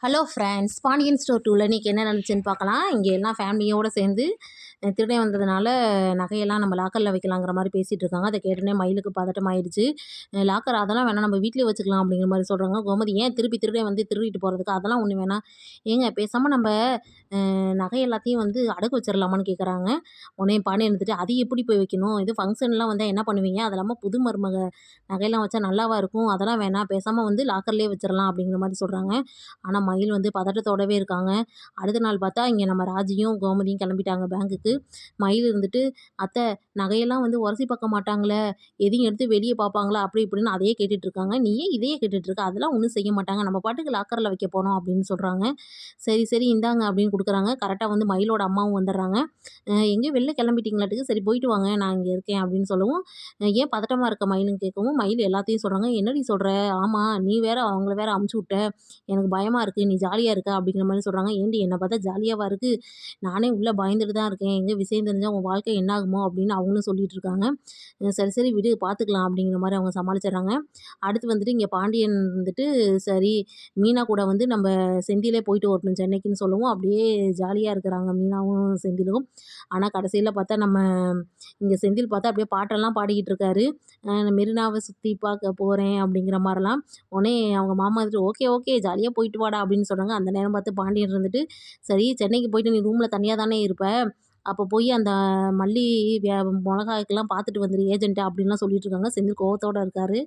Hello friends, Pandian store 2ல இன்றைக்கி என்ன நடந்துச்சுன்னு பார்க்கலாம். இங்கே எல்லாம் ஃபேமிலியோடு சேர்ந்து திருடன் வந்ததுனால நகையெல்லாம் நம்ம லாக்கரில் வைக்கலாங்கிற மாதிரி பேசிகிட்டு இருக்காங்க. அதை கேட்டோன்னே மயிலுக்கு பதட்டமாயிடுச்சு. லாக்கர் அதெல்லாம் வேணாம், நம்ம வீட்டிலே வச்சுக்கலாம் அப்படிங்கிற மாதிரி சொல்கிறாங்க. கோமதி ஏன் திருப்பி திருடன் வந்து திருடிட்டு போகிறதுக்கு, அதெல்லாம் ஒன்றும் வேணாம், ஏங்க பேசாமல் நம்ம நகை எல்லாத்தையும் வந்து அடகு வச்சிடலாமான்னு கேட்குறாங்க. உடனே பாண்டியன் இருந்துட்டு அது எப்படி போய் வைக்கணும், இது ஃபங்க்ஷன்லாம் வந்தால் என்ன பண்ணுவீங்க, அது இல்லாமல் புது மருமக நகையெல்லாம் வச்சா நல்லாவா இருக்கும், அதெல்லாம் வேணாம், பேசாமல் வந்து லாக்கர்லேயே வச்சிடலாம் அப்படிங்கிற மாதிரி சொல்கிறாங்க. ஆனால் மயில் வந்து பதட்டத்தோடவே இருக்காங்க. அடுத்த நாள் பார்த்தா இங்கே நம்ம ராஜியும் கோமதியும் கிளம்பிட்டாங்க பேங்குக்கு. மயில் இருந்துட்டு, "அத்தை, நகையெல்லாம் வந்து உரசி பார்க்க மாட்டாங்களே, எதையும் எடுத்து வெளியே பார்ப்பாங்களா?" அப்படி இப்படின்னு அதையே கேட்டுட்டு இருக்காங்க. "நீ ஏன் இதையே கேட்டுட்டு இருக்க? அதெல்லாம் ஒன்றும் செய்ய மாட்டாங்க, நம்ம பாட்டுக்கு லாக்கரில் வைக்க போகிறோம்" அப்படின்னு சொல்கிறாங்க. "சரி சரி இந்தாங்க" அப்படின்னு கொடுக்குறாங்க. கரெக்டாக வந்து மயிலோட அம்மாவும் வந்துடுறாங்க. எங்கேயோ வெளில கிளம்பிட்டீங்களாட்டுக்கு, சரி போயிட்டு வாங்க, நான் இங்கே இருக்கேன் அப்படின்னு சொல்லவும், ஏன் பதட்டமாக இருக்க மயிலுன்னு கேட்கவும், மயில் எல்லாத்தையும் சொல்கிறாங்க. "என்னடி சொல்கிற? ஆமாம், நீ வேற அவங்கள வேற அமுச்சு விட்ட, எனக்கு பயமாக இருக்குது, நீ ஜாலியாக இருக்க" அப்படிங்கிற மாதிரி சொல்கிறாங்க. "ஏன்டி என்னை பார்த்தா ஜாலியாவா இருக்குது? நானே உள்ளே பயந்துட்டு தான் இருக்கேன், எங்கே விஷயம் தெரிஞ்சால் உன் வாழ்க்கை என்ன ஆகுமோ" அப்படின்னு அவங்களும் சொல்லிட்டு இருக்காங்க. "சரி சரி விடு, பார்த்துக்கலாம்" அப்படிங்கிற மாதிரி அவங்க சமாளிச்சிடுறாங்க. அடுத்து வந்துட்டு இங்கே பாண்டியன் வந்துட்டு, சரி மீனா கூட வந்து நம்ம செந்திலே போயிட்டு வரணும் சென்னைக்குன்னு சொல்லவும், அப்படியே ஜாலியாக இருக்கிறாங்க மீனாவும் செந்திலும். ஆனால் கடைசியில் பார்த்தா நம்ம இங்கே செந்தில் பார்த்தா அப்படியே பாட்டெல்லாம் பாடிக்கிட்டு இருக்காரு. மெரினாவை சுற்றி பார்க்க போகிறேன் அப்படிங்கிற மாதிரிலாம். உடனே அவங்க மாமா வந்துட்டு, "ஓகே ஓகே ஜாலியாக போயிட்டு வாடா" அப்படின்னு சொல்கிறாங்க. அந்த நேரம் பார்த்து பாண்டியன் இருந்துட்டு, "சரி சென்னைக்கு போயிட்டு நீ ரூமில் தனியாக தானே இருப்ப, அப்போ போய் அந்த மல்லி மிளகாய்க்கெல்லாம் பார்த்துட்டு வந்துரு ஏஜென்ட்டை" அப்படின்லாம் சொல்லிட்டு இருக்காங்க. செந்தில் கோவத்தோடு இருக்காரு.